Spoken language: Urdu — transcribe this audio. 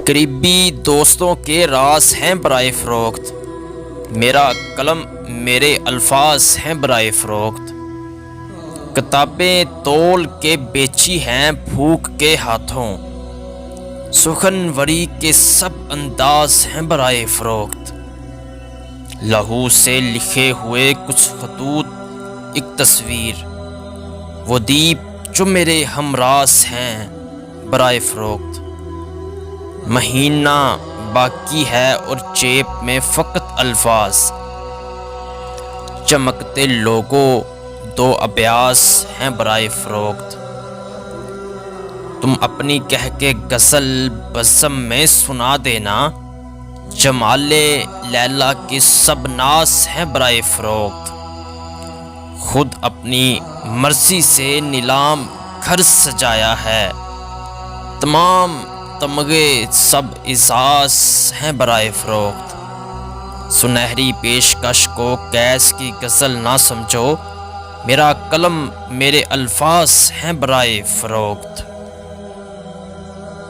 قریبی دوستوں کے راز ہیں برائے فروخت، میرا قلم میرے الفاظ ہیں برائے فروخت۔ کتابیں تول کے بیچی ہیں پھونک کے ہاتھوں، سخنوری کے سب انداز ہیں برائے فروخت۔ لہو سے لکھے ہوئے کچھ خطوط، ایک تصویر، وہ دیپ جو میرے ہمراز ہیں برائے فروخت۔ مہینہ باقی ہے اور جیب میں فقط الفاظ، چمکتے لوگو دو ابیاس ہیں برائے فروخت۔ تم اپنی کہہ کے غزل بزم میں سنا دینا، جمال لیلا کے سب ناز ہیں برائے فروخت۔ خود اپنی مرضی سے نیلام گھر سجایا ہے، تمام تمغے سب اعزاز ہیں برائے فروخت۔ سنہری پیشکش کو کیس کی غزل نہ سمجھو، میرا قلم میرے الفاظ ہیں برائے فروخت۔